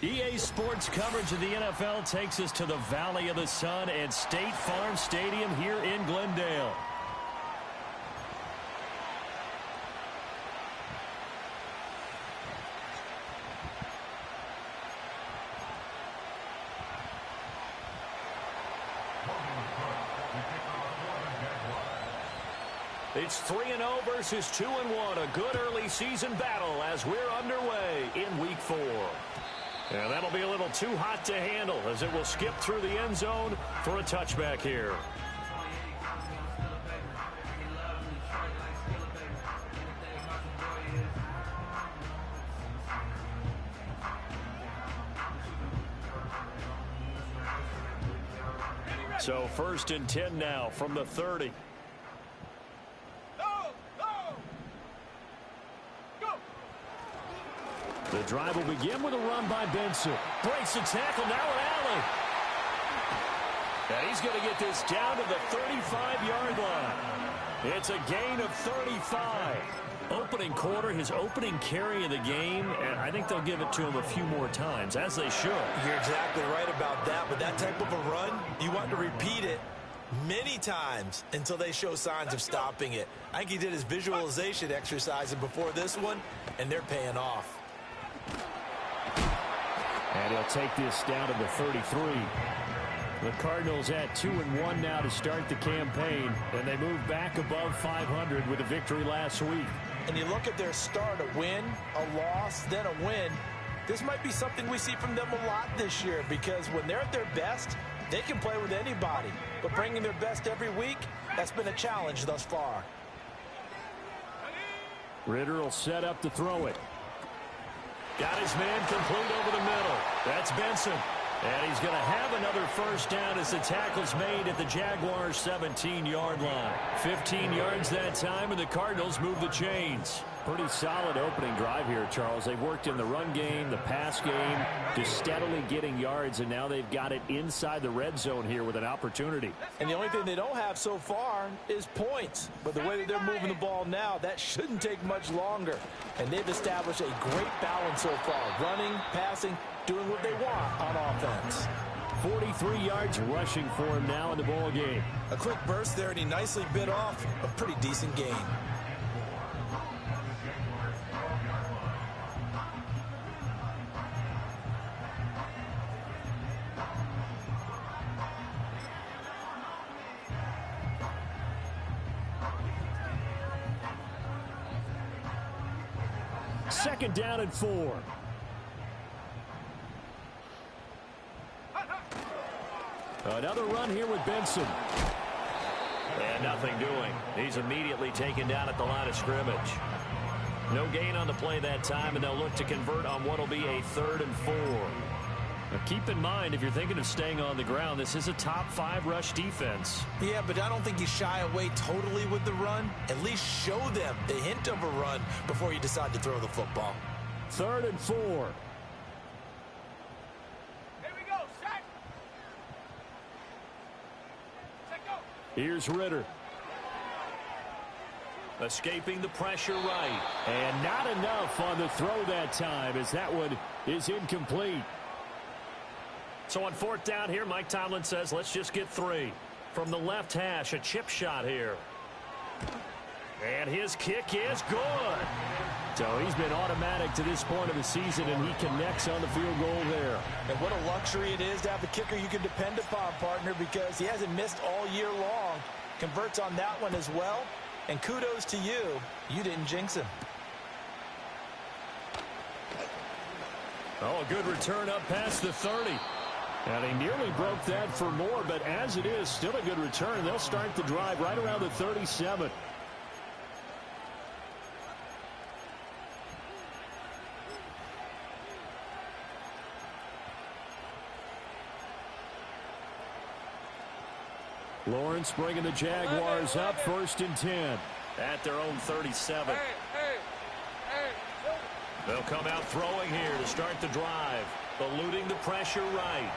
EA Sports coverage of the NFL takes us to the Valley of the Sun at State Farm Stadium here in Glendale. It's 3-0 versus 2-1. A good early season battle as we're underway in Week 4. And that'll be a little too hot to handle as it will skip through the end zone for a touchback here. So 1st and 10 now from the 30. The drive will begin with a run by Benson. Breaks the tackle, now an alley. And he's going to get this down to the 35-yard line. It's a gain of 35. Opening quarter, his opening carry of the game, and I think they'll give it to him a few more times, as they should. You're exactly right about that, but that type of a run, you want to repeat it many times until they show signs of stopping it. I think he did his visualization exercises before this one, and they're paying off. And he'll take this down to the 33. The Cardinals at 2-1 now to start the campaign, and they move back above 500 with a victory last week. And you look at their start, a win, a loss, then a win. This might be something we see from them a lot this year because when they're at their best, they can play with anybody. But bringing their best every week, that's been a challenge thus far. Ritter will set up to throw it. Got his man complete over the middle. That's Benson. And he's going to have another first down as the tackle's made at the Jaguars' 17-yard line. 15 yards that time, and the Cardinals move the chains. Pretty solid opening drive here, Charles. They've worked in the run game, the pass game, just steadily getting yards, and now they've got it inside the red zone here with an opportunity. And the only thing they don't have so far is points. But the way that they're moving the ball now, that shouldn't take much longer. And they've established a great balance so far. Running, passing, doing what they want on offense. 43 yards rushing for him now in the ball game. A quick burst there, and he nicely bit off a pretty decent gain. Second down and 4. Another run here with Benson. And nothing doing. He's immediately taken down at the line of scrimmage. No gain on the play that time, and they'll look to convert on what will be a 3rd and 4. Now keep in mind, if you're thinking of staying on the ground, this is a top 5 rush defense. Yeah, but I don't think you shy away totally with the run. At least show them the hint of a run before you decide to throw the football. 3rd and 4. Here we go, set. Set, go. Here's Ritter. Escaping the pressure right. And not enough on the throw that time as that one is incomplete. So on 4th down here, Mike Tomlin says, let's just get 3. From the left hash, a chip shot here. And his kick is good. So he's been automatic to this point of the season, and he connects on the field goal there. And what a luxury it is to have a kicker you can depend upon, partner, because he hasn't missed all year long. Converts on that one as well. And kudos to you. You didn't jinx him. Oh, a good return up past the 30. And he nearly broke that for more, but as it is, still a good return. They'll start the drive right around the 37. Lawrence bringing the Jaguars up 1st and 10 at their own 37. They'll come out throwing here to start the drive, eluding the pressure right.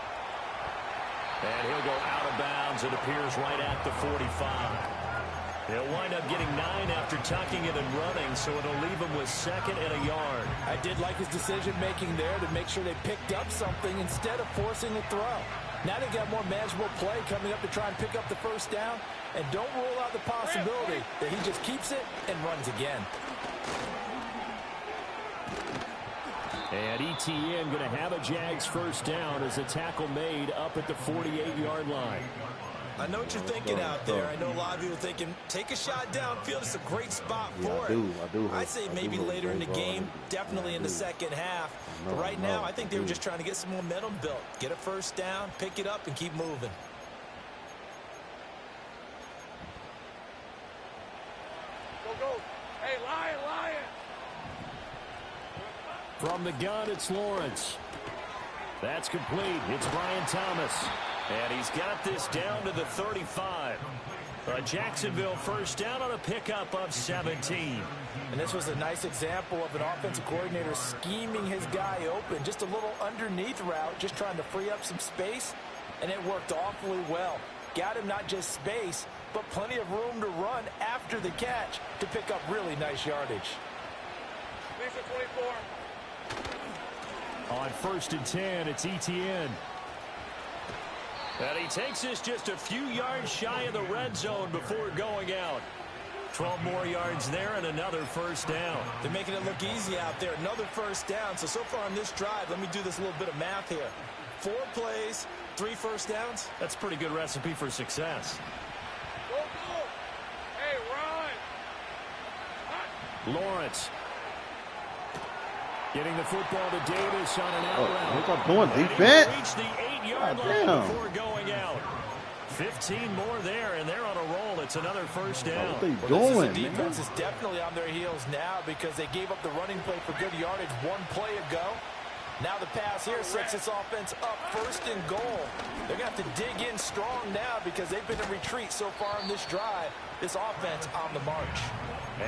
And he'll go out of bounds, it appears, right at the 45. He'll wind up getting 9 after tucking it and running, so it'll leave him with 2nd and a yard. I did like his decision-making there to make sure they picked up something instead of forcing a throw. Now they got more manageable play coming up to try and pick up the first down, and don't rule out the possibility that he just keeps it and runs again. And ETN going to have a Jags first down as a tackle made up at the 48-yard line. I know what you're thinking out there. I know a lot of people thinking, take a shot downfield. It's a great spot for it. I'd say maybe later in the game, definitely in the second half. But right now, I think they were just trying to get some momentum built. Get a first down, pick it up, and keep moving. Go, go. Hey, Lion, Lion. From the gun, it's Lawrence. That's complete. It's Brian Thomas. And he's got this down to the 35. A Jacksonville first down on a pickup of 17. And this was a nice example of an offensive coordinator scheming his guy open. Just a little underneath route, just trying to free up some space. And it worked awfully well. Got him not just space, but plenty of room to run after the catch to pick up really nice yardage. Lisa 24. On 1st and 10, it's ETN. And he takes us just a few yards shy of the red zone before going out. 12 more yards there and another first down. They're making it look easy out there. Another first down. So far on this drive, let me do this little bit of math here. 4 plays, 3 first downs. That's a pretty good recipe for success. Go, go. Hey, run. Lawrence. Getting the football to Davis on an out route. What y'all doing, defense? Reached the 8-yard line before going out. 15 more there, and they're on a roll. It's another first down. What are they doing, The defense is definitely on their heels now because they gave up the running play for good yardage 1 play ago. Now the pass here sets this offense up 1st and goal. They're going to have to dig in strong now because they've been in retreat so far in this drive. This offense on the march.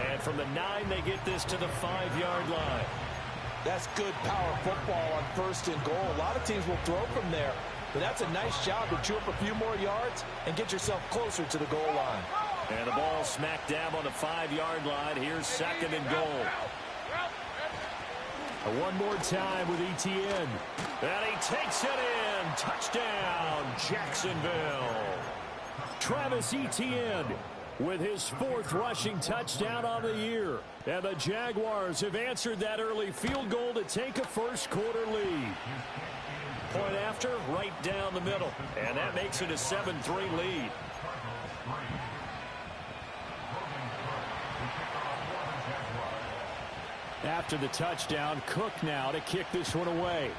And from the 9, they get this to the 5-yard line. That's good power football on 1st and goal. A lot of teams will throw from there, but that's a nice job to chew up a few more yards and get yourself closer to the goal line. And the ball smack dab on the 5-yard line. Here's 2nd and goal. One more time with ETN. And he takes it in. Touchdown, Jacksonville. Travis Etienne with his 4th rushing touchdown on the year. And the Jaguars have answered that early field goal to take a first-quarter lead. Point after, right down the middle. And that makes it a 7-3 lead. After the touchdown, Cook now to kick this one away.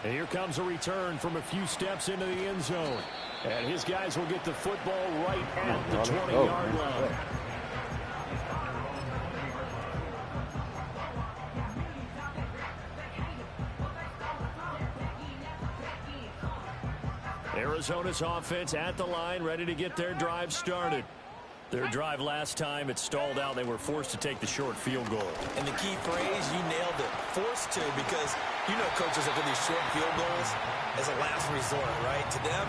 And here comes a return from a few steps into the end zone. And his guys will get the football right at the 20-yard line. Arizona's offense at the line, ready to get their drive started. Their drive last time, it stalled out. They were forced to take the short field goal. And the key phrase, you nailed it. Forced to, because you know coaches look at these short field goals as a last resort, right? To them,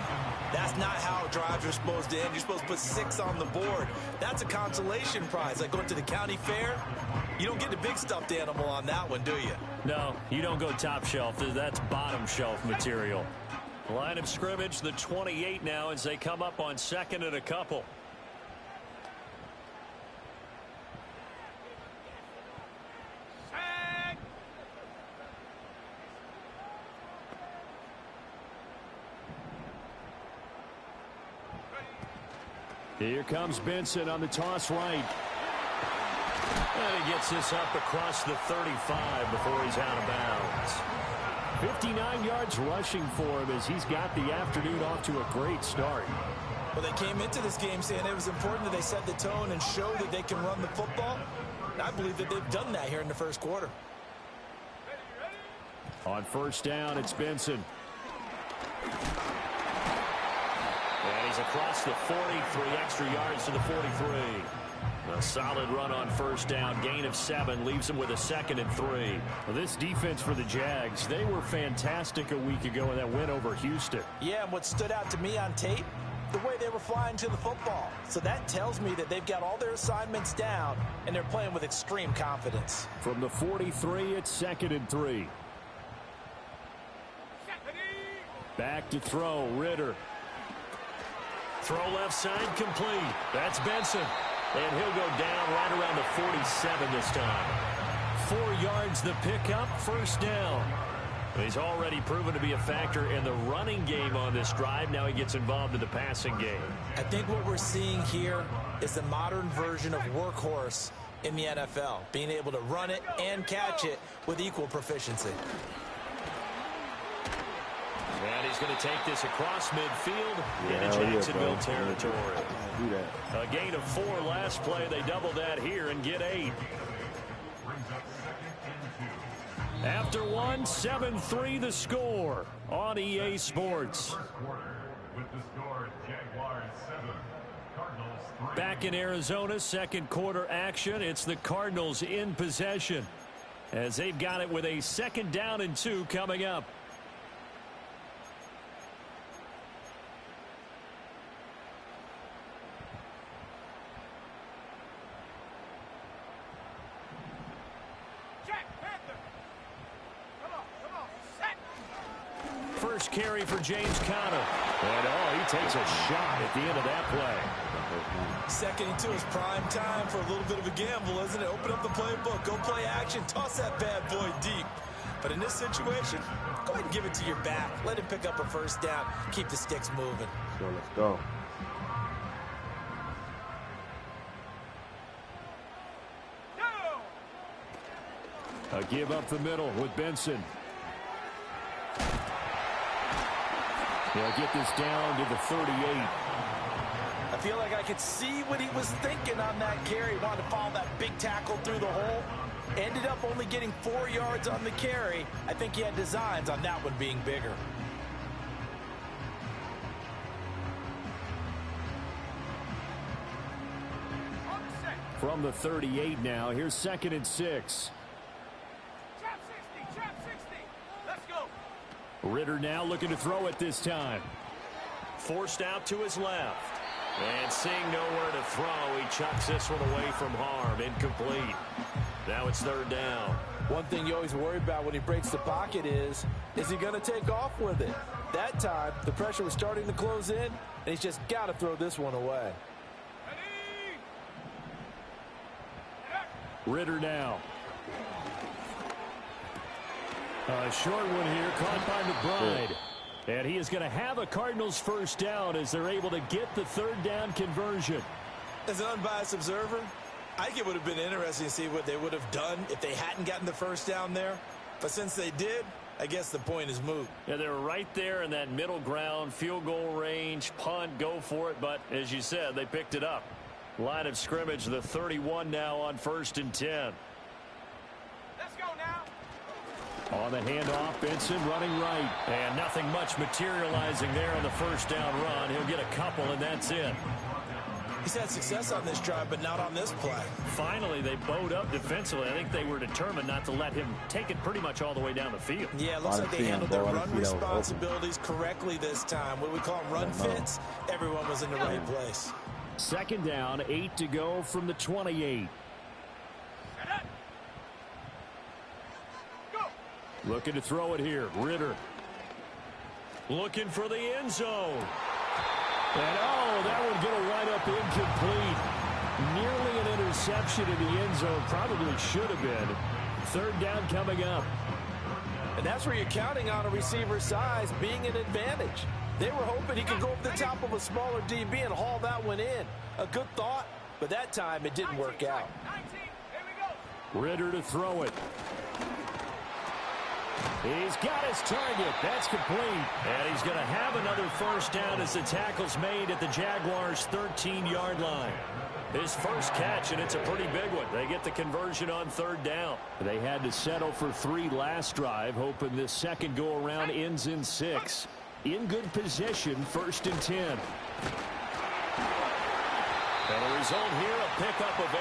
that's not how drives are supposed to end. You're supposed to put 6 on the board. That's a consolation prize. Like going to the county fair, you don't get the big stuffed animal on that one, do you? No, you don't go top shelf. That's bottom shelf material. Line of scrimmage, the 28 now as they come up on 2nd and a couple. Here comes Benson on the toss right. And he gets this up across the 35 before he's out of bounds. 59 yards rushing for him as he's got the afternoon off to a great start. Well, they came into this game saying it was important that they set the tone and show that they can run the football. And I believe that they've done that here in the first quarter. On 1st down, it's Benson. And he's across the 40, 3 extra yards to the 43. A solid run on first down. Gain of 7 leaves them with a 2nd and 3. Well, this defense for the Jags, they were fantastic a week ago in that win over Houston. Yeah, and what stood out to me on tape, the way they were flying to the football. So that tells me that they've got all their assignments down, and they're playing with extreme confidence. From the 43, it's 2nd and 3. Back to throw, Ritter. Throw left side complete. That's Benson. And he'll go down right around the 47 this time. 4 yards the pickup, first down. He's already proven to be a factor in the running game on this drive. Now he gets involved in the passing game. I think what we're seeing here is the modern version of workhorse in the NFL, being able to run it and catch it with equal proficiency. And he's going to take this across midfield into Jacksonville territory. A gain of 4 last play. They double that here and get 8. After 1, 7-3 the score on EA Sports. Back in Arizona, second quarter action. It's the Cardinals in possession as they've got it with a 2nd down and 2 coming up. First carry for James Conner. And, he takes a shot at the end of that play. 2nd and 2 is prime time for a little bit of a gamble, isn't it? Open up the playbook, go play action, toss that bad boy deep. But in this situation, go ahead and give it to your back. Let him pick up a first down. Keep the sticks moving. So let's go. A give up the middle with Benson. They'll get this down to the 38. I feel like I could see what he was thinking on that carry. Wanted to follow that big tackle through the hole. Ended up only getting 4 yards on the carry. I think he had designs on that one being bigger. From the 38 now, here's 2nd and 6. Ritter now looking to throw it this time. Forced out to his left. And seeing nowhere to throw, he chucks this one away from harm. Incomplete. Now it's 3rd down. One thing you always worry about when he breaks the pocket is he going to take off with it? That time, the pressure was starting to close in, and he's just got to throw this one away. Ritter now. A short one here, caught by McBride. And he is going to have a Cardinals first down as they're able to get the 3rd down conversion. As an unbiased observer, I think it would have been interesting to see what they would have done if they hadn't gotten the first down there. But since they did, I guess the point is moot. Yeah, they were right there in that middle ground, field goal range, punt, go for it. But as you said, they picked it up. Line of scrimmage, the 31 now on 1st and 10. Let's go now. On the handoff, Benson running right. And nothing much materializing there on the first down run. He'll get a couple, and that's it. He's had success on this drive, but not on this play. Finally, they bowed up defensively. I think they were determined not to let him take it pretty much all the way down the field. Yeah, it looks like they handled their run responsibilities correctly this time. What we call them run fits, everyone was in the right place. 2nd down, 8 to go from the 28. Looking to throw it here. Ritter. Looking for the end zone. And, that would get a right up incomplete. Nearly an interception in the end zone. Probably should have been. 3rd down coming up. And that's where you're counting on a receiver's size being an advantage. They were hoping he could go over the top of a smaller DB and haul that one in. A good thought, but that time it didn't work out. Ritter to throw it. He's got his target. That's complete. And he's going to have another first down as the tackle's made at the Jaguars' 13-yard line. His first catch, and it's a pretty big one. They get the conversion on 3rd down. They had to settle for 3 last drive, hoping this second go-around ends in 6. In good position, 1st and 10. And the result here, a pickup of 8.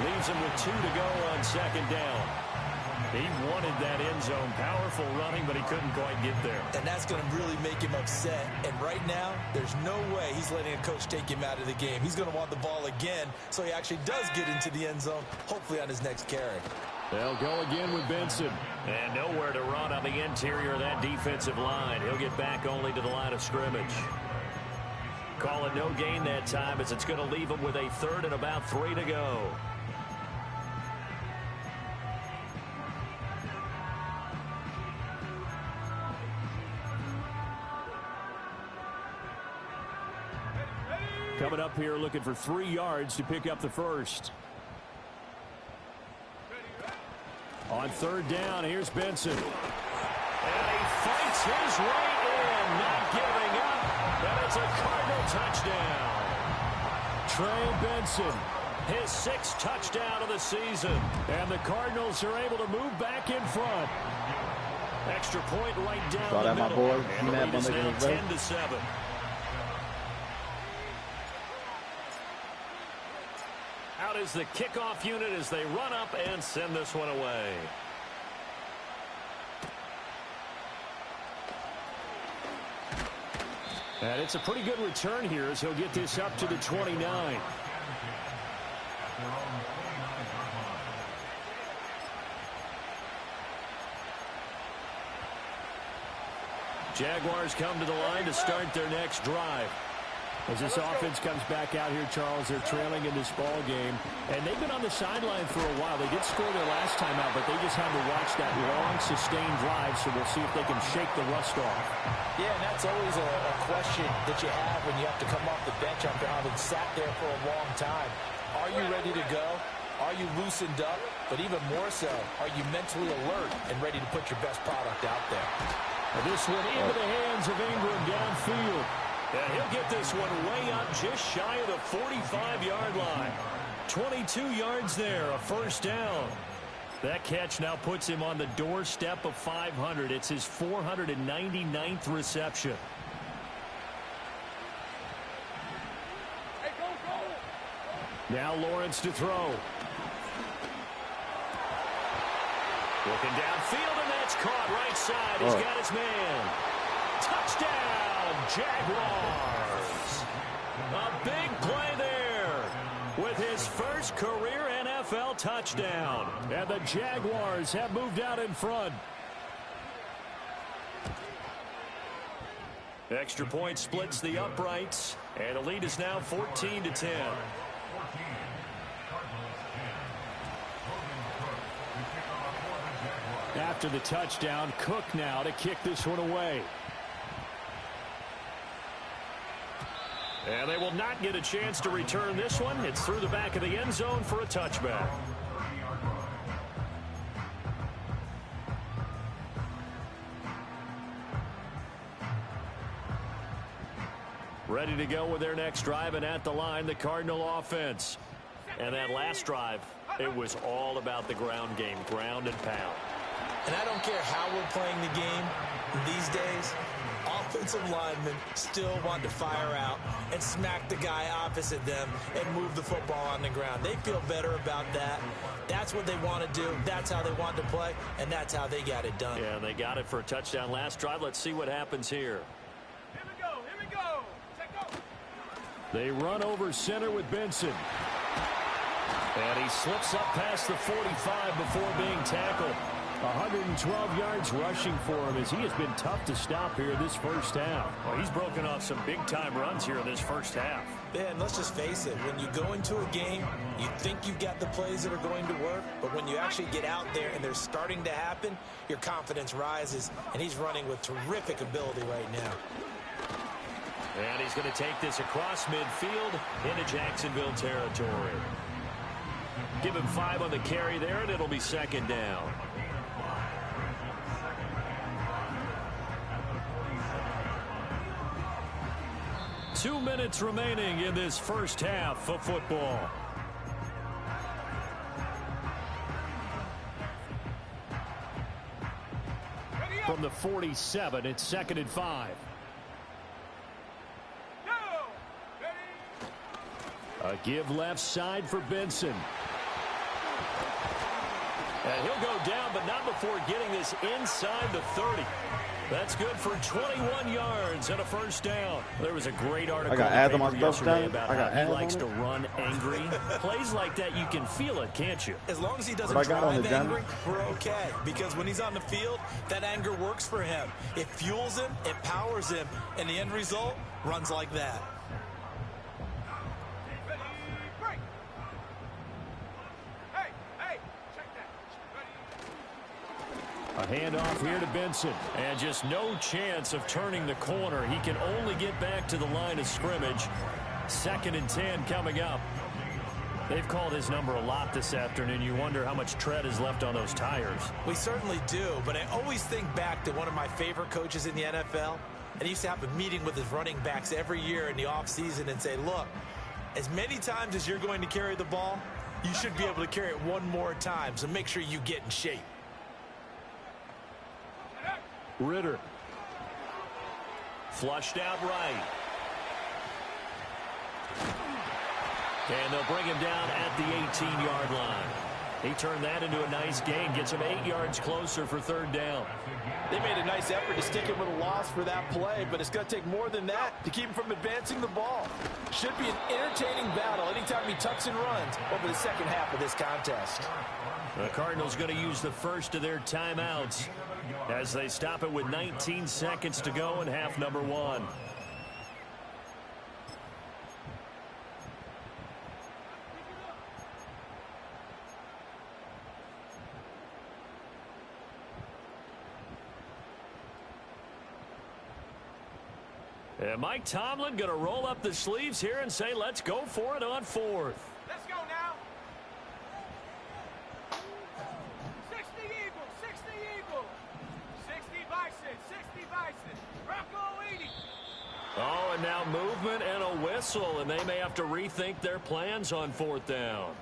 Leaves him with 2 to go on second down. He wanted that end zone. Powerful running, but he couldn't quite get there. And that's going to really make him upset. And right now, there's no way he's letting a coach take him out of the game. He's going to want the ball again, so he actually does get into the end zone, hopefully on his next carry. They'll go again with Benson. And nowhere to run on the interior of that defensive line. He'll get back only to the line of scrimmage. Call it no gain that time, as it's going to leave him with a 3rd and about 3 to go. Coming up here looking for 3 yards to pick up the first. On 3rd down, here's Benson. And he fights his way in, not giving up. And it's a Cardinal touchdown. Trey Benson, His 6th touchdown of the season. and the Cardinals are able to move back in front. Extra point right down Saw the that, my middle. boy. And the Matt lead is Bundy now goes right. 10-7. Out is the kickoff unit as they run up and send this one away. And it's a pretty good return here as he'll get this up to the 29. Jaguars come to the line to start their next drive. As this offense comes back out here, Charles, they're trailing in this ball game. And they've been on the sideline for a while. They did score their last time out, but they just had to watch that long, sustained drive. So we'll see if they can shake the rust off. Yeah, and that's always a question that you have when you have to come off the bench after having sat there for a long time. Are you ready to go? Are you loosened up? But even more so, are you mentally alert and ready to put your best product out there? And this one into the hands of Ingram downfield. And he'll get this one way up just shy of the 45-yard line. 22 yards there, a first down. That catch now puts him on the doorstep of 500. It's his 499th reception. Hey, go! Now Lawrence to throw. Looking downfield, and that's caught right side. He's got his man. Touchdown, Jaguars. A big play there with his first career NFL touchdown. And the Jaguars have moved out in front. Extra point splits the uprights, and the lead is now 14-10. After the touchdown, Cook now to kick this one away. And they will not get a chance to return this one. It's through the back of the end zone for a touchback. Ready to go with their next drive, and at the line, the Cardinal offense. And that last drive, it was all about the ground game, ground and pound. And I don't care how we're playing the game these days, offensive linemen still want to fire out and smack the guy opposite them and move the football on the ground. They feel better about that. That's what they want to do. That's how they want to play, and that's how they got it done. Yeah, and they got it for a touchdown last drive. Let's see what happens here. Here we go, here we go. Check go. They run over center with Benson. And he slips up past the 45 before being tackled. 112 yards rushing for him as he has been tough to stop here this first half. Well, he's broken off some big-time runs here in this first half. Yeah, and let's just face it, when you go into a game, you think you've got the plays that are going to work, but when you actually get out there and they're starting to happen, your confidence rises, and he's running with terrific ability right now. And he's going to take this across midfield into Jacksonville territory. Give him 5 on the carry there, and it'll be second down. Two minutes remaining in this first half of football. From the 47, it's 2nd and 5. Go. Ready. A give left side for Benson. And he'll go down, but not before getting this inside the 30. That's good for 21 yards and a first down. There was a great article yesterday about how he likes to run angry. Plays like that, you can feel it, can't you? As long as he doesn't drive angry, we're okay. Because when he's on the field, that anger works for him. It fuels him, it powers him, and the end result runs like that. A handoff here to Benson. And just no chance of turning the corner. He can only get back to the line of scrimmage. 2nd and 10 coming up. They've called his number a lot this afternoon. You wonder how much tread is left on those tires. We certainly do, but I always think back to one of my favorite coaches in the NFL. And he used to have a meeting with his running backs every year in the offseason and say, look, as many times as you're going to carry the ball, you should be able to carry it one more time, so make sure you get in shape. Ritter. Flushed out right. And they'll bring him down at the 18-yard line. He turned that into a nice gain. Gets him 8 yards closer for 3rd down. They made a nice effort to stick him with a loss for that play, but it's going to take more than that to keep him from advancing the ball. Should be an entertaining battle anytime he tucks and runs over the second half of this contest. The Cardinals going to use the first of their timeouts as they stop it with 19 seconds to go in half number 1. And Mike Tomlin going to roll up the sleeves here and say, let's go for it on 4th. Let's go now. 60 Eagles, 60 Eagles. 60 Bison, 60 Bison. Rocco 80. Oh, and now movement and a whistle, and they may have to rethink their plans on 4th down.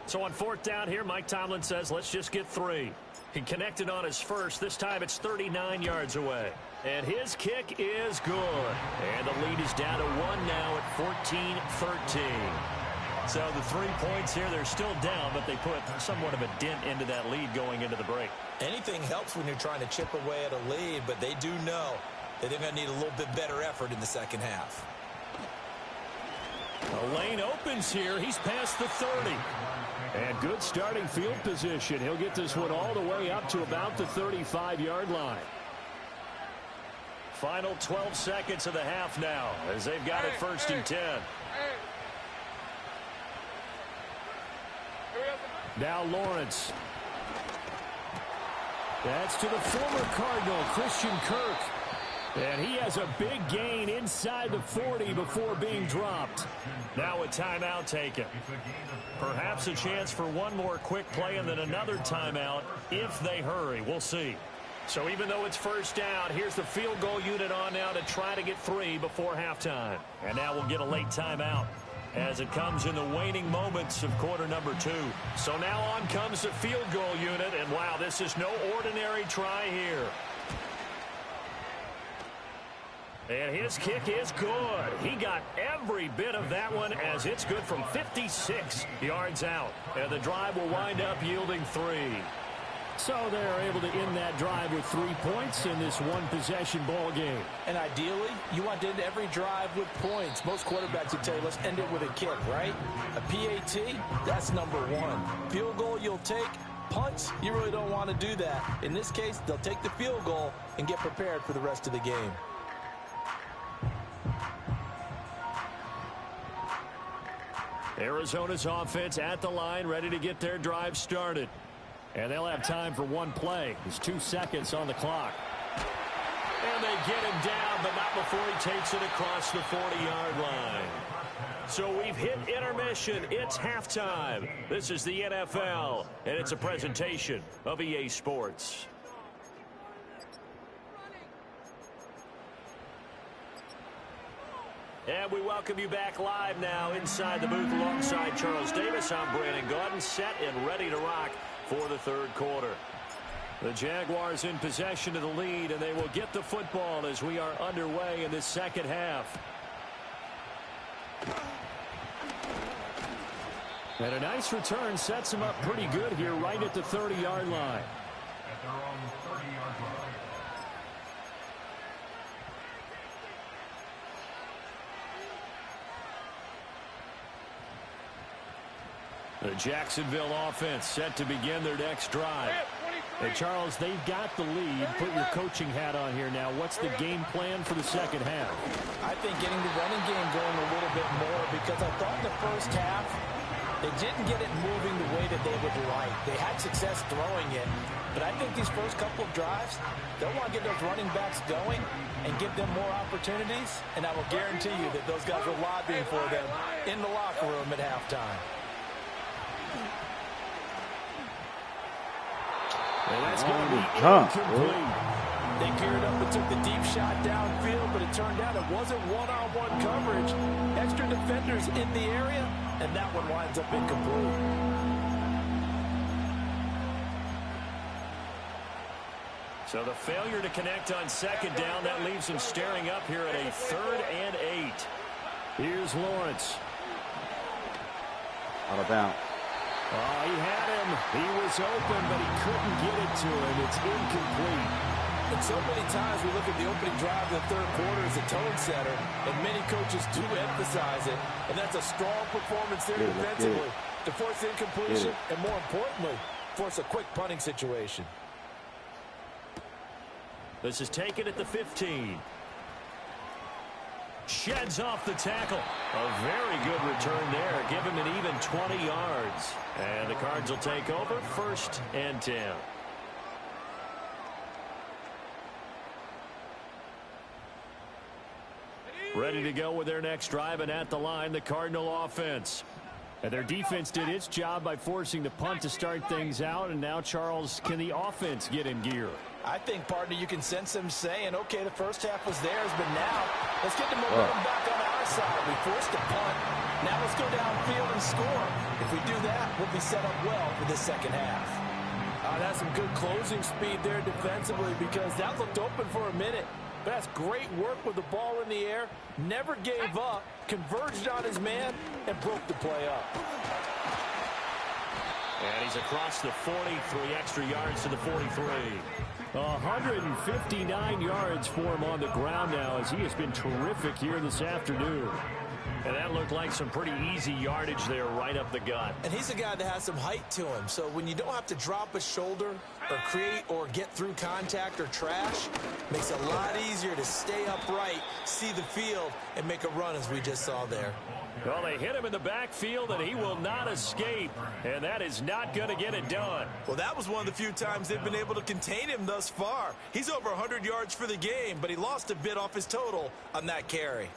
So on 4th down here, Mike Tomlin says, let's just get 3. He connected on his first. This time it's 39 yards away. And his kick is good. And the lead is down to 1 now at 14-13. So the 3 points here, they're still down, but they put somewhat of a dent into that lead going into the break. Anything helps when you're trying to chip away at a lead, but they do know that they're going to need a little bit better effort in the second half. The lane opens here. He's past the 30. And good starting field position. He'll get this one all the way up to about the 35-yard line. Final 12 seconds of the half now as they've got it 1st and 10. Now Lawrence. That's to the former Cardinal, Christian Kirk. And he has a big gain inside the 40 before being dropped. Now a timeout taken. Perhaps a chance for one more quick play and then another timeout if they hurry. We'll see. So even though it's 1st down, here's the field goal unit on now to try to get 3 before halftime. And now we'll get a late timeout as it comes in the waning moments of quarter number 2. So now on comes the field goal unit, and wow, this is no ordinary try here. And his kick is good. He got every bit of that one as it's good from 56 yards out. And the drive will wind up yielding 3. So they're able to end that drive with 3 points in this one-possession ball game. And ideally, you want to end every drive with points. Most quarterbacks would tell you, let's end it with a kick, right? A PAT, that's number 1. Field goal you'll take. Punts, you really don't want to do that. In this case, they'll take the field goal and get prepared for the rest of the game. Arizona's offense at the line, ready to get their drive started. And they'll have time for one play. There's 2 seconds on the clock. And they get him down, but not before he takes it across the 40-yard line. So we've hit intermission. It's halftime. This is the NFL, and it's a presentation of EA Sports. And we welcome you back live now inside the booth alongside Charles Davis. I'm Brandon Gaudin, set and ready to rock for the 3rd quarter. The Jaguars in possession of the lead, and they will get the football as we are underway in this second half. And a nice return sets him up pretty good here right at the 30-yard line. At their own 30-yard line. The Jacksonville offense set to begin their next drive. And Charles, they've got the lead. Put your coaching hat on here now. What's the game plan for the second half? I think getting the running game going a little bit more, because I thought in the first half they didn't get it moving the way that they would like. They had success throwing it, but I think these first couple of drives, they'll want to get those running backs going and give them more opportunities, and I will guarantee you that those guys were lobbying for them in the locker room at halftime. And that's going to be incomplete. They geared up and took the deep shot downfield, but it turned out it wasn't one-on-one coverage. Extra defenders in the area, and that one winds up incomplete. So the failure to connect on second down, that leaves him staring up here at a 3rd and 8. Here's Lawrence. Out of bounds. Oh, he had him. He was open, but he couldn't get it to him. It's incomplete. And so many times we look at the opening drive in the third quarter as a tone setter, and many coaches do emphasize it. And that's a strong performance there defensively to force incompletion and, more importantly, force a quick punting situation. This is taken at the 15. Sheds off the tackle. A very good return there. Give him an even 20 yards. And the Cards will take over 1st and 10. Ready to go with their next drive, and at the line, the Cardinal offense. And their defense did its job by forcing the punt to start things out, and now, Charles, can the offense get in gear? I think, partner, you can sense them saying, okay, the first half was theirs, but now let's get the momentum back on our side. We forced a punt. Now let's go downfield and score. If we do that, we'll be set up well for the second half. That's some good closing speed there defensively, because that looked open for a minute. But that's great work with the ball in the air. Never gave up, converged on his man, and broke the play up. And he's across the 40, 3 extra yards to the 43. 159 yards for him on the ground now, as he has been terrific here this afternoon. And that looked like some pretty easy yardage there right up the gut. And he's a guy that has some height to him, so when you don't have to drop a shoulder or create or get through contact or trash, makes it a lot easier to stay upright, see the field, and make a run, as we just saw there. Well, they hit him in the backfield, and he will not escape, and that is not going to get it done. Well, that was one of the few times they've been able to contain him thus far. He's over 100 yards for the game, but he lost a bit off his total on that carry.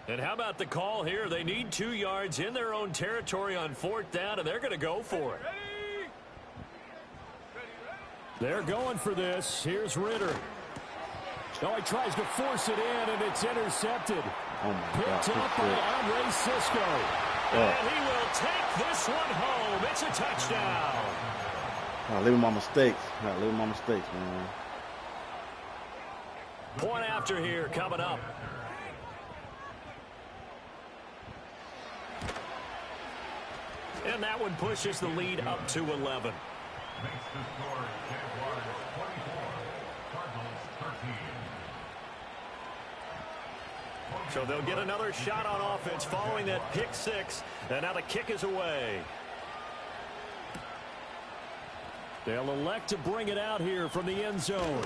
And how about the call here? They need 2 yards in their own territory on 4th down, and they're going to go for it. They're going for this. Here's Ritter. Oh, he tries to force it in, and it's intercepted. Oh, my Picked God. up by Andre Cisco. And he will take this one home. It's a touchdown. Leave my mistakes. Leave my mistakes, man. Point after here coming up. And that one pushes the lead up to 11. Makes the score Jaguars 24, Cardinals 13. So they'll get another shot on offense following that pick 6. And now the kick is away. They'll elect to bring it out here from the end zone.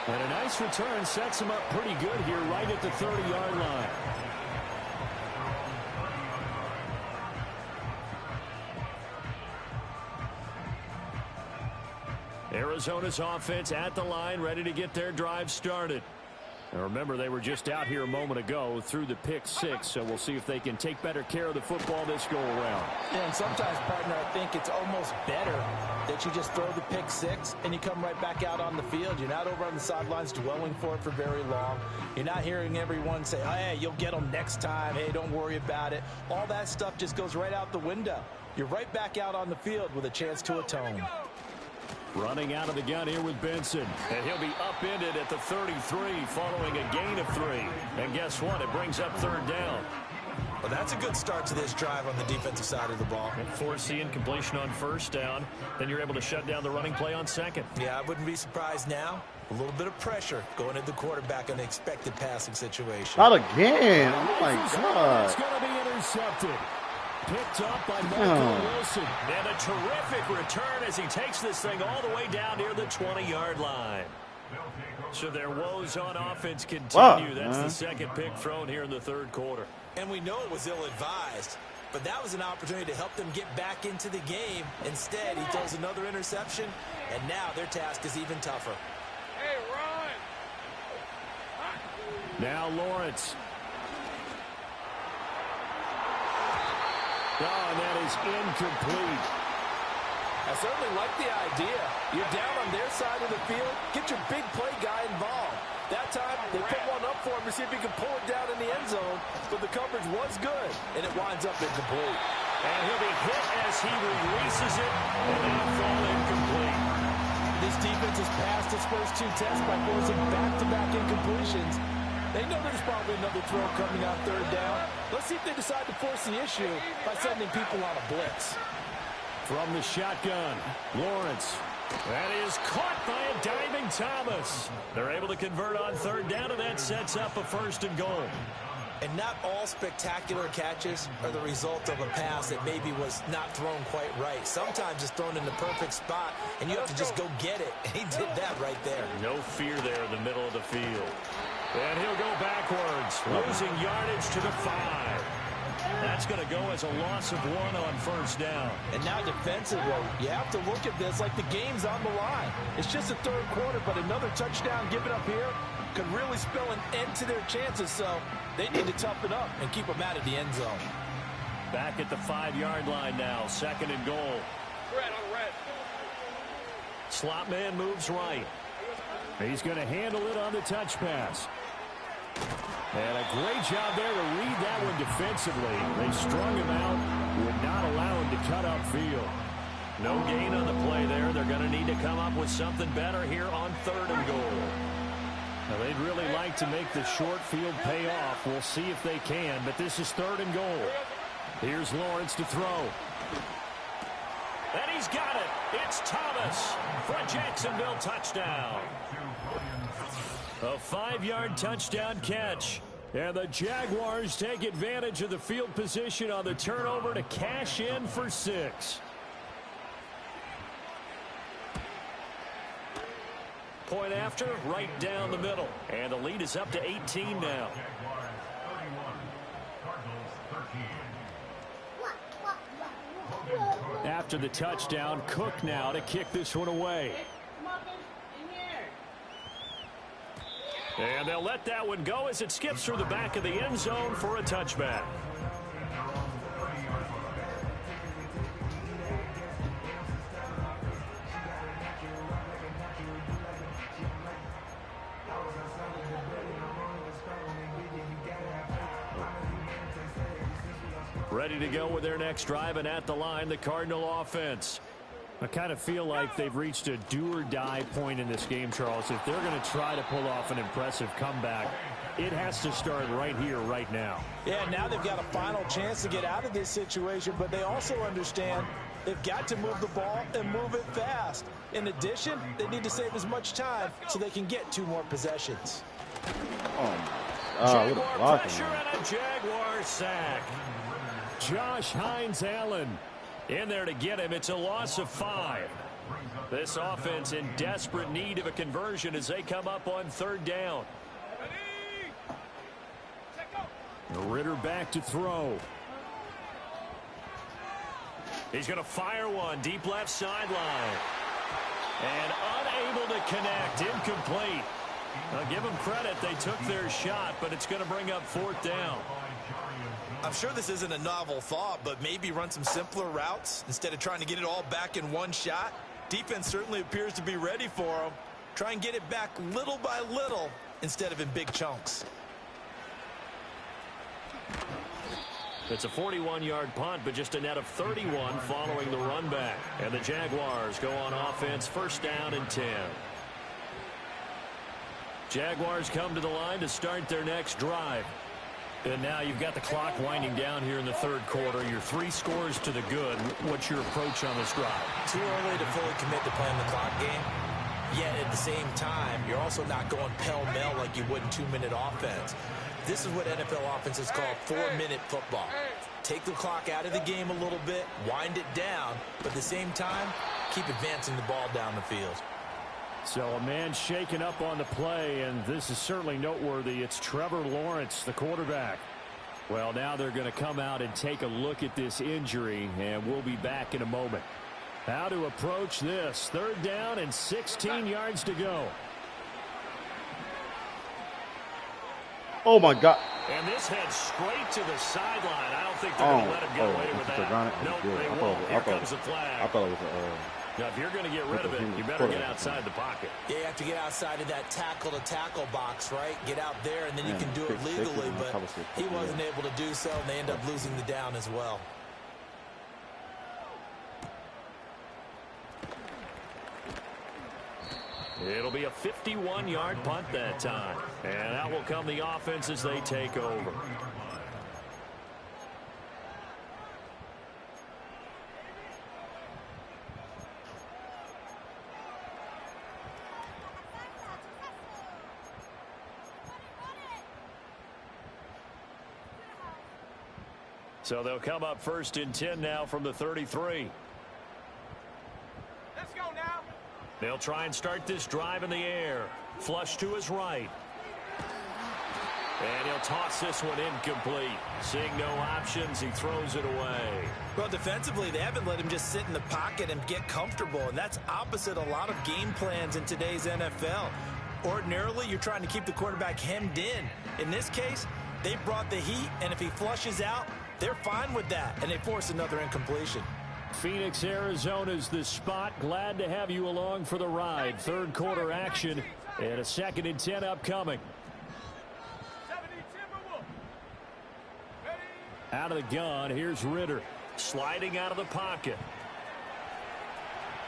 And a nice return sets him up pretty good here right at the 30-yard line. Arizona's offense at the line, ready to get their drive started. And remember, they were just out here a moment ago through the pick 6, so we'll see if they can take better care of the football this go-around. Yeah, and sometimes, partner, I think it's almost better that you just throw the pick 6 and you come right back out on the field. You're not over on the sidelines dwelling for it for very long. You're not hearing everyone say, hey, you'll get them next time. Hey, don't worry about it. All that stuff just goes right out the window. You're right back out on the field with a chance to atone. Running out of the gun here with Benson. And he'll be upended at the 33 following a gain of 3. And guess what? It brings up 3rd down. Well, that's a good start to this drive on the defensive side of the ball. And force the incompletion on 1st down. Then you're able to shut down the running play on 2nd. Yeah, I wouldn't be surprised now. A little bit of pressure going into the quarterback in an expected passing situation. Not again. Oh, my God. It's going to be intercepted. Picked up by Michael Wilson. And a terrific return as he takes this thing all the way down near the 20-yard line. So their woes on offense continue. That's the 2nd pick thrown here in the 3rd quarter. And we know it was ill-advised, but that was an opportunity to help them get back into the game. Instead, he throws another interception, and now their task is even tougher. Hey, run! Now Lawrence. Oh, and that is incomplete. I certainly like the idea. You're down on their side of the field. Get your big play guy involved. That time, they put one up for him to see if he can pull it down in the end zone, but the coverage was good, and it winds up incomplete. And he'll be hit as he releases it, and it'll fall incomplete. This defense has passed its first 2 tests by forcing back-to-back incompletions. They know there's probably another throw coming on 3rd down. Let's see if they decide to force the issue by sending people on a blitz. From the shotgun, Lawrence. That is caught by a diving Thomas. They're able to convert on 3rd down, and that sets up a 1st and goal. And not all spectacular catches are the result of a pass that maybe was not thrown quite right. Sometimes it's thrown in the perfect spot, and you have to just go get it. He did that right there. No fear there in the middle of the field. And he'll go backwards, losing yardage to the 5. That's going to go as a loss of 1 on 1st down. And now defensively, you have to look at this like the game's on the line. It's just the 3rd quarter, but another touchdown given up here could really spell an end to their chances, so they need to toughen up and keep them out of the end zone. Back at the 5-yard line now, 2nd and goal. Red on red. Slot man moves right. He's going to handle it on the touch pass. And a great job there to read that one defensively. They strung him out, would not allow him to cut upfield. No gain on the play there. They're going to need to come up with something better here on 3rd and goal. Now, they'd really like to make the short field pay off. We'll see if they can, but this is 3rd and goal. Here's Lawrence to throw. And he's got it. It's Thomas for a Jacksonville touchdown. A 5-yard touchdown catch. And the Jaguars take advantage of the field position on the turnover to cash in for 6. Point after, right down the middle. And the lead is up to 18 now. After the touchdown, Cook now to kick this one away. And they'll let that one go as it skips through the back of the end zone for a touchback. Ready to go with their next drive, and at the line, the Cardinal offense. I kind of feel like they've reached a do-or-die point in this game, Charles. If they're going to try to pull off an impressive comeback, it has to start right here, right now. Yeah, now they've got a final chance to get out of this situation, but they also understand they've got to move the ball and move it fast. In addition, they need to save as much time so they can get 2 more possessions. Jaguar pressure and a Jaguar sack. Josh Hines-Allen in there to get him. It's a loss of 5. This offense in desperate need of a conversion as they come up on 3rd down. Ritter back to throw. He's going to fire one deep left sideline. And unable to connect. Incomplete. Give them credit. They took their shot, but it's going to bring up 4th down. I'm sure this isn't a novel thought, but maybe run some simpler routes instead of trying to get it all back in one shot. Defense certainly appears to be ready for them. Try and get it back little by little instead of in big chunks. It's a 41-yard punt, but just a net of 31 following the run back. And the Jaguars go on offense, 1st down and 10. Jaguars come to the line to start their next drive. And now you've got the clock winding down here in the 3rd quarter. You're 3 scores to the good. What's your approach on this drive? Too early to fully commit to playing the clock game. Yet at the same time, you're also not going pell-mell like you would in 2-minute offense. This is what NFL offenses call 4-minute football. Take the clock out of the game a little bit, wind it down, but at the same time, keep advancing the ball down the field. So a man shaken up on the play, and this is certainly noteworthy. It's Trevor Lawrence, the quarterback. Well, now they're going to come out and take a look at this injury, and we'll be back in a moment. How to approach this. 3rd down and 16 yards to go. Oh, my God. And this heads straight to the sideline. I don't think they're going to let him get away with that. Nope, they won't. Here comes the flag. I thought it was Now, if you're going to get rid of it, you better get outside the pocket. Yeah, you have to get outside of that tackle-to-tackle box, right? Get out there, and then you can do it legally, but he wasn't able to do so, and they end up losing the down as well. It'll be a 51-yard punt that time. And out will come the offense as they take over. So they'll come up 1st and 10 now from the 33. Let's go now. They'll try and start this drive in the air. Flush to his right. And he'll toss this one incomplete. Seeing no options, he throws it away. Well, defensively, they haven't let him just sit in the pocket and get comfortable, and that's opposite a lot of game plans in today's NFL. Ordinarily, you're trying to keep the quarterback hemmed in. In this case, they brought the heat, and if he flushes out, they're fine with that, and they force another incompletion. Phoenix, Arizona's the spot. Glad to have you along for the ride. 3rd quarter action and a 2nd and 10 upcoming. Out of the gun, here's Ritter. Sliding out of the pocket.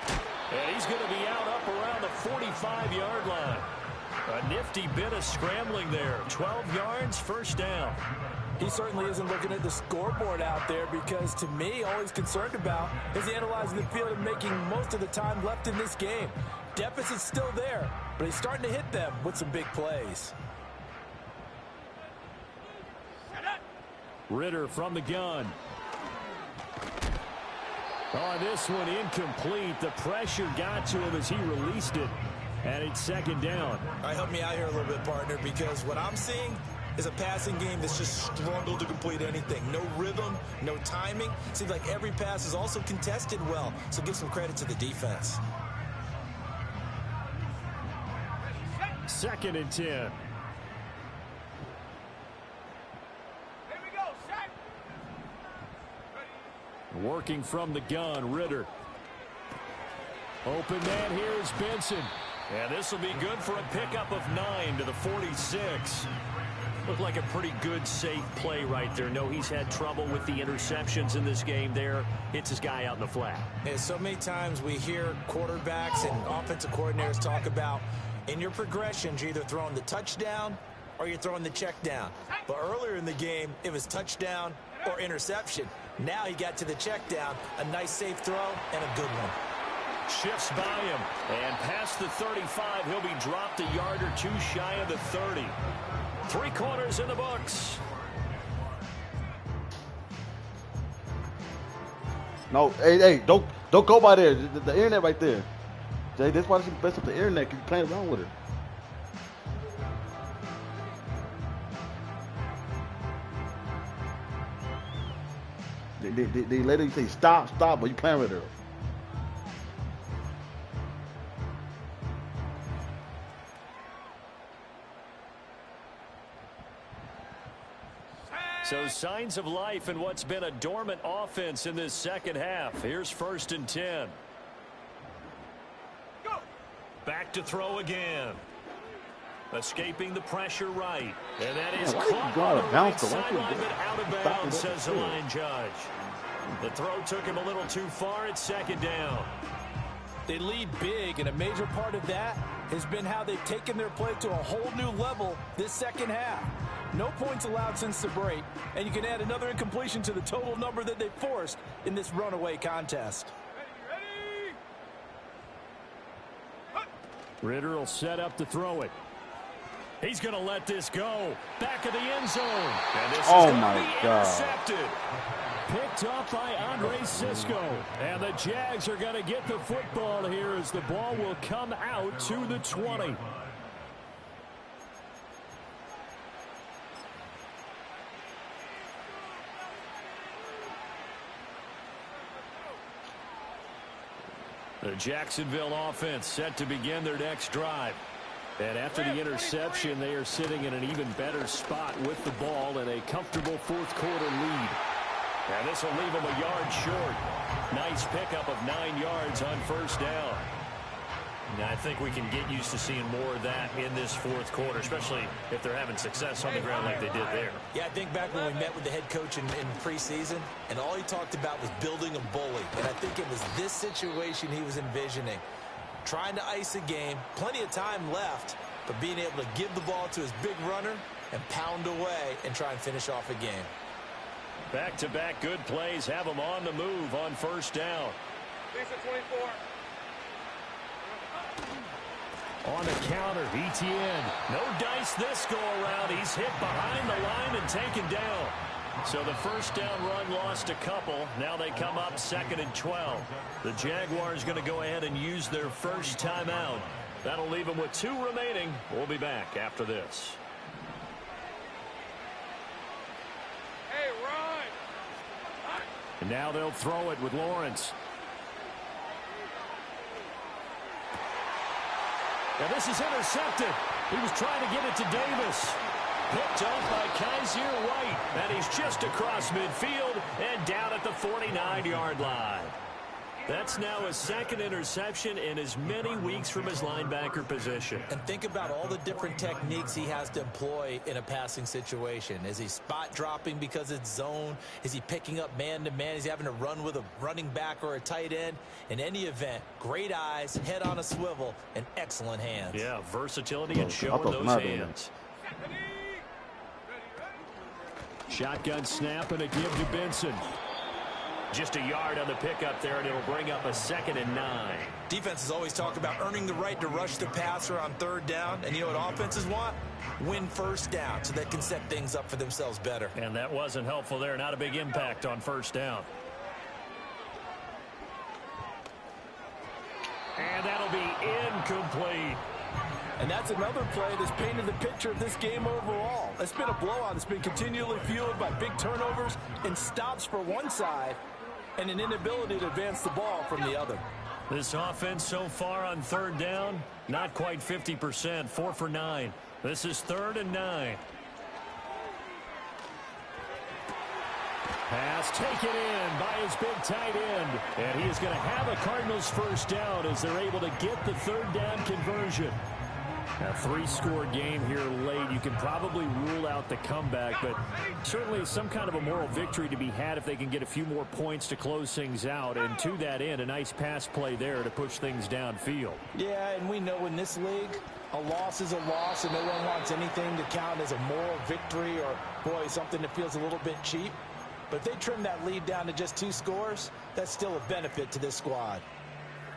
And he's going to be out up around the 45-yard line. A nifty bit of scrambling there. 12 yards, 1st down. He certainly isn't looking at the scoreboard out there because, to me, all he's concerned about is analyzing the field and making most of the time left in this game. Deficit's still there, but he's starting to hit them with some big plays. Ritter from the gun. On this one, incomplete. The pressure got to him as he released it, and it's 2nd down. All right, help me out here a little bit, partner, because what I'm seeing is a passing game that's just struggled to complete anything. No rhythm, no timing. Seems like every pass is also contested well, so give some credit to the defense. 2nd and 10. Here we go, set. Working from the gun, Ritter. Open man here is Benson. And this will be good for a pickup of 9 to the 46. Looked like a pretty good, safe play right there. No, he's had trouble with the interceptions in this game there. Hits his guy out in the flat. And so many times we hear quarterbacks and offensive coordinators talk about in your progressions, you're either throwing the touchdown or you're throwing the check down. But earlier in the game, it was touchdown or interception. Now he got to the check down, a nice safe throw, and a good one. Shifts by him, and past the 35, he'll be dropped a yard or two shy of the 30. 3 quarters in the books. No, hey, don't go by there. The internet right there. Jay, that's why you mess up the internet because you're playing around with it. They later say stop, but you playing with her. So signs of life in what's been a dormant offense in this second half. Here's 1st and 10. Go. Back to throw again. Escaping the pressure right. And that is why caught you on the gotta right bounce the sideline, way but out of Stop bounds, it. says the line judge. The throw took him a little too far at 2nd down. They lead big, and a major part of that has been how they've taken their play to a whole new level this second half. No points allowed since the break, and you can add another incompletion to the total number that they forced in this runaway contest. Ritter will set up to throw it. He's going to let this go. Back of the end zone. And this is going to be intercepted. Picked up by Andre Cisco. And the Jags are going to get the football here as the ball will come out to the 20. The Jacksonville offense set to begin their next drive. And after the interception, they are sitting in an even better spot with the ball in a comfortable fourth-quarter lead. And this will leave them a yard short. Nice pickup of 9 yards on 1st down. And I think we can get used to seeing more of that in this fourth quarter, especially if they're having success on the ground like they did there. Yeah, I think back when we met with the head coach in preseason, and all he talked about was building a bully. And I think it was this situation he was envisioning. Trying to ice a game, plenty of time left, but being able to give the ball to his big runner and pound away and try and finish off a game. Back-to-back good plays have them on the move on 1st down. Lisa 24. On the counter, ETN. No dice this go-around. He's hit behind the line and taken down. So the 1st down run lost a couple. Now they come up 2nd and 12. The Jaguars going to go ahead and use their first timeout. That'll leave them with 2 remaining. We'll be back after this. Hey, run. And now they'll throw it with Lawrence. And this is intercepted. He was trying to get it to Davis. Picked off by Kaiser White. And he's just across midfield and down at the 49-yard line. That's now his 2nd interception in as many weeks from his linebacker position. And think about all the different techniques he has to employ in a passing situation. Is he spot dropping because it's zone? Is he picking up man-to-man? Is he having to run with a running back or a tight end? In any event, great eyes, head on a swivel, and excellent hands. Yeah, versatility and showing those hands. Shotgun snap and a give to Benson. Just a yard on the pickup there, and it'll bring up a 2nd and 9. Defenses always talk about earning the right to rush the passer on 3rd down. And you know what offenses want? Win 1st down so they can set things up for themselves better. And that wasn't helpful there. Not a big impact on 1st down. And that'll be incomplete. And that's another play that's painted the picture of this game overall. It's been a blowout. It's been continually fueled by big turnovers and stops for one side and an inability to advance the ball from the other. This offense so far on 3rd down, not quite 50%, 4 for 9. This is 3rd and 9. Pass taken in by his big tight end. And he is going to have a Cardinals 1st down as they're able to get the 3rd down conversion. A 3-score game here late. You can probably rule out the comeback, but certainly some kind of a moral victory to be had if they can get a few more points to close things out. And to that end, a nice pass play there to push things downfield. Yeah, and we know in this league, a loss is a loss, and no one wants anything to count as a moral victory or, boy, something that feels a little bit cheap. But if they trim that lead down to just 2 scores, that's still a benefit to this squad.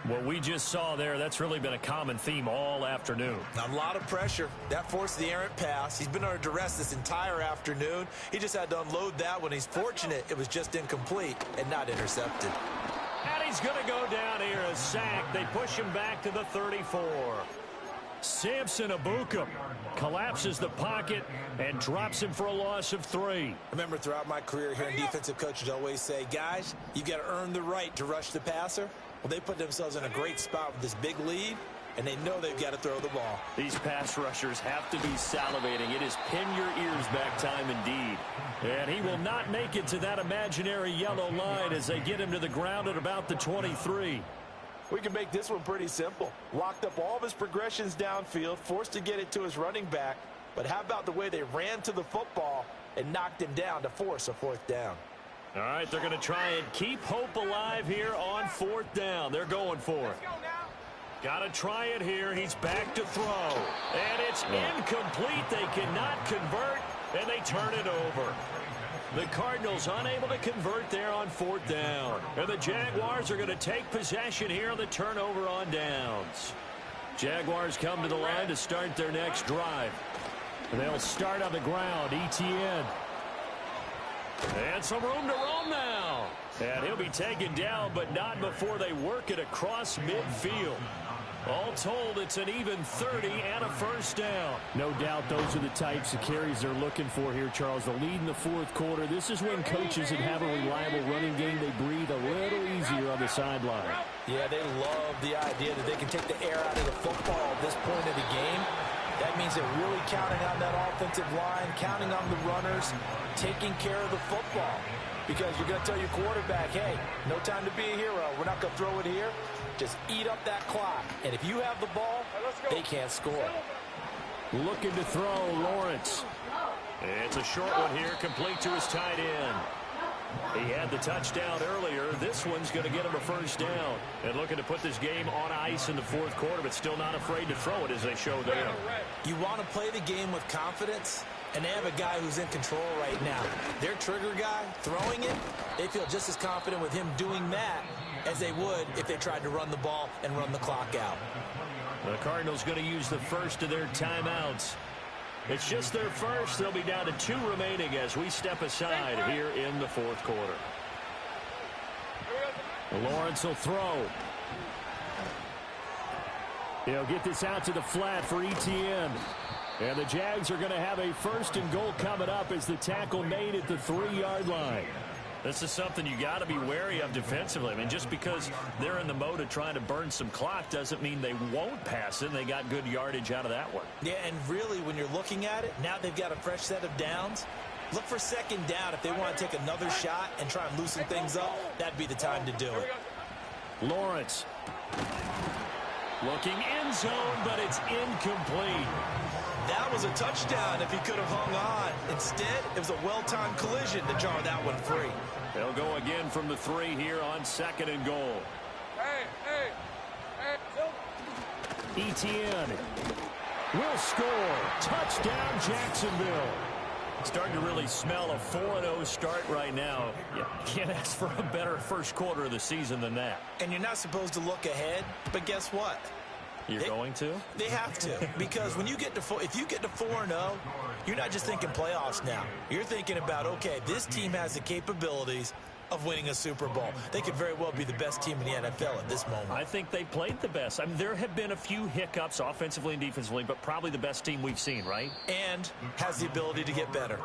What we just saw there, that's really been a common theme all afternoon. A lot of pressure. That forced the errant pass. He's been under duress this entire afternoon. He just had to unload that one. He's fortunate it was just incomplete and not intercepted. And he's going to go down here, a sack. They push him back to the 34. Samson Abuka collapses the pocket and drops him for a loss of 3. I remember throughout my career hearing defensive coaches always say, guys, you got to earn the right to rush the passer. Well, they put themselves in a great spot with this big lead, and they know they've got to throw the ball. These pass rushers have to be salivating. It is pin your ears back time indeed. And he will not make it to that imaginary yellow line as they get him to the ground at about the 23. We can make this one pretty simple. Locked up all of his progressions downfield, forced to get it to his running back. But how about the way they ran to the football and knocked him down to force a fourth down? All right, they're going to try and keep hope alive here on fourth down. They're going for it. Got to try it here. He's back to throw. And it's incomplete. They cannot convert, and they turn it over. The Cardinals unable to convert there on fourth down. And the Jaguars are going to take possession here on the turnover on downs. Jaguars come to the line to start their next drive. They'll start on the ground. ETN. And some room to roam now. And he'll be taken down, but not before they work it across midfield. All told, it's an even 30 and a first down. No doubt those are the types of carries they're looking for here, Charles. The lead in the fourth quarter. This is when coaches that have a reliable running game, they breathe a little easier on the sideline. Yeah, they love the idea that they can take the air out of the football at this point of the game. That means they're really counting on that offensive line, counting on the runners, taking care of the football. Because you're going to tell your quarterback, hey, no time to be a hero. We're not going to throw it here. Just eat up that clock. And if you have the ball, they can't score. Looking to throw, Lawrence. It's a short one here, complete to his tight end. He had the touchdown earlier. This one's going to get him a first down. And looking to put this game on ice in the fourth quarter, but still not afraid to throw it as they show there. You want to play the game with confidence, and they have a guy who's in control right now. Their trigger guy, throwing it, they feel just as confident with him doing that as they would if they tried to run the ball and run the clock out. The Cardinals going to use the first of their timeouts. It's just their first. They'll be down to 2 remaining as we step aside here in the fourth quarter. Lawrence will throw. He'll get this out to the flat for ETN. And the Jags are going to have a first and goal coming up as the tackle made at the 3-yard line. This is something you got to be wary of defensively. I mean, just because they're in the mode of trying to burn some clock doesn't mean they won't pass it. They got good yardage out of that one. Yeah, and really, when you're looking at it, now they've got a fresh set of downs. Look for second down. If they want to take another shot and try and loosen things up, that'd be the time to do it. Lawrence. Looking end zone, but it's incomplete. That was a touchdown if he could have hung on. Instead, it was a well-timed collision to jar that one free. They'll go again from the 3 here on second and goal. Hey. ETN will score. Touchdown, Jacksonville. Starting to really smell a 4-0 start right now. You can't ask for a better first quarter of the season than that. And you're not supposed to look ahead, but guess what? You're going to? They have to, because when you get to if you get to 4-0, you're not just thinking playoffs now. You're thinking about, okay, this team has the capabilities of winning a Super Bowl. They could very well be the best team in the NFL at this moment. I think they played the best. I mean, there have been a few hiccups offensively and defensively, but probably the best team we've seen, right? And has the ability to get better.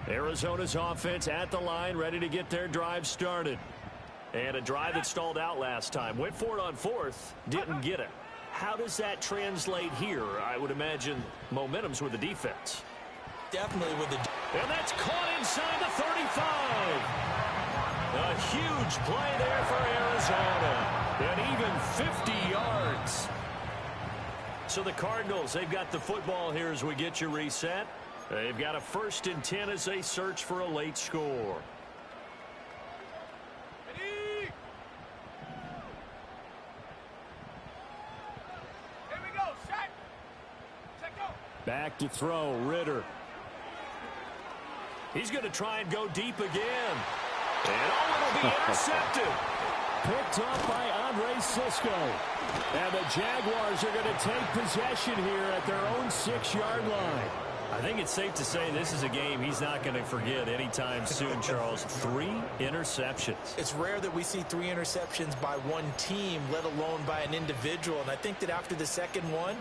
Arizona's offense at the line, ready to get their drive started. And a drive that stalled out last time. Went for it on fourth, didn't get it. How does that translate here? I would imagine momentum's with the defense. Definitely with the... And that's caught inside the 35. A huge play there for Arizona. And even 50 yards. So the Cardinals, they've got the football here as we get you reset. They've got a 1st and 10 as they search for a late score. Back to throw, Ritter. He's going to try and go deep again. And it'll be intercepted. Picked up by Andre Sisco. And the Jaguars are going to take possession here at their own 6-yard line. I think it's safe to say this is a game he's not going to forget anytime soon, Charles. 3 interceptions. It's rare that we see 3 interceptions by one team, let alone by an individual. And I think that after the second one,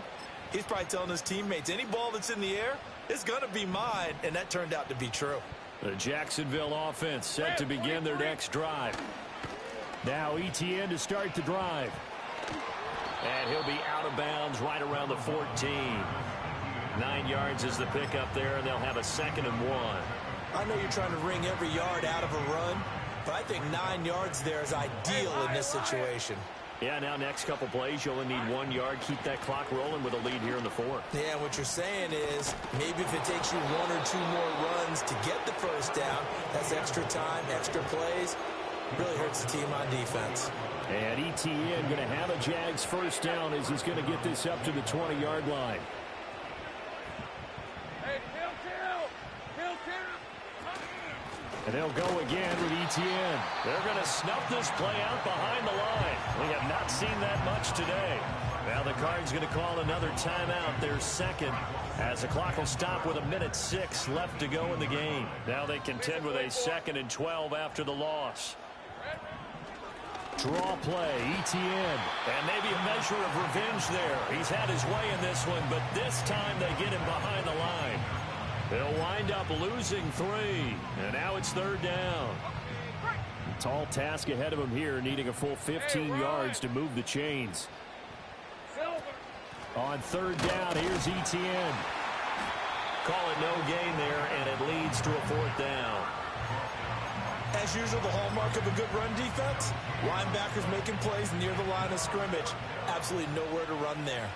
he's probably telling his teammates, any ball that's in the air is going to be mine. And that turned out to be true. The Jacksonville offense set to begin their next drive. Now ETN to start the drive. And he'll be out of bounds right around the 14. 9 yards is the pickup there, and they'll have a 2nd and 1. I know you're trying to wring every yard out of a run, but I think 9 yards there is ideal in this situation. Yeah, now next couple plays, you only need 1 yard. Keep that clock rolling with a lead here in the 4th. Yeah, what you're saying is maybe if it takes you 1 or 2 more runs to get the first down, that's extra time, extra plays. Really hurts the team on defense. And ETN going to have a Jags first down as he's going to get this up to the 20-yard line. Hey, kill. And they'll go again with ETN. They're going to snuff this play out behind the line. We have not seen that much today. Now the Cards going to call another timeout, their 2nd, as the clock will stop with 1:06 left to go in the game. Now they contend with a 2nd and 12 after the loss. Draw play, ETN. And maybe a measure of revenge there. He's had his way in this one, but this time they get him behind the line. They'll wind up losing 3, and now it's 3rd down. Tall task ahead of him here, needing a full 15 yards to move the chains. On 3rd down, here's ETN. Call it no gain there, and it leads to a 4th down. As usual, the hallmark of a good run defense, linebackers making plays near the line of scrimmage. Absolutely nowhere to run there.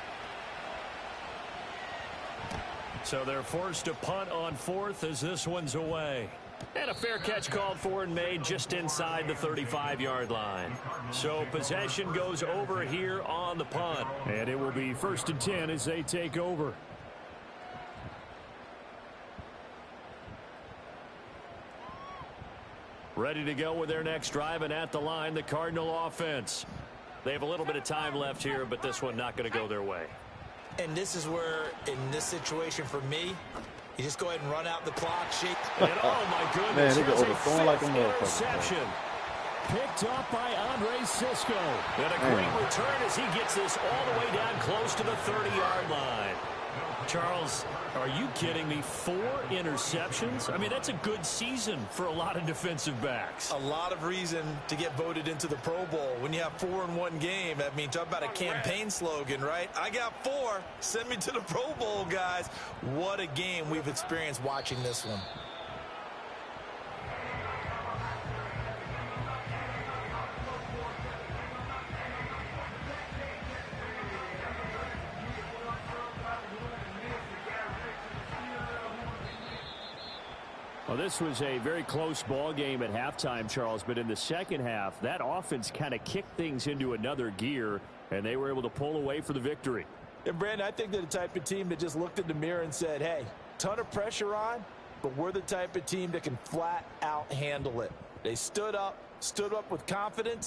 So they're forced to punt on 4th as this one's away. And a fair catch called for and made just inside the 35-yard line. So possession goes over here on the punt. And it will be 1st and 10 as they take over. Ready to go with their next drive, and at the line, the Cardinal offense. They have a little bit of time left here, but this one not going to go their way. And this is where, in this situation for me, you just go ahead and run out the clock, shake. And oh my goodness, Man, here's a overthrown like a 5th motherfucker. interception. Picked up by Andre Sisco. And a great return as he gets this all the way down close to the 30-yard line. Charles, are you kidding me? 4 interceptions? I mean, that's a good season for a lot of defensive backs. A lot of reason to get voted into the Pro Bowl. When you have 4 in one game, I mean, talk about a campaign slogan, right? I got 4. Send me to the Pro Bowl, guys. What a game we've experienced watching this one. Well, this was a very close ball game at halftime, Charles, but in the second half, that offense kind of kicked things into another gear, and they were able to pull away for the victory. And, Brandon, I think they're the type of team that just looked in the mirror and said, hey, ton of pressure on, but we're the type of team that can flat out handle it. They stood up with confidence.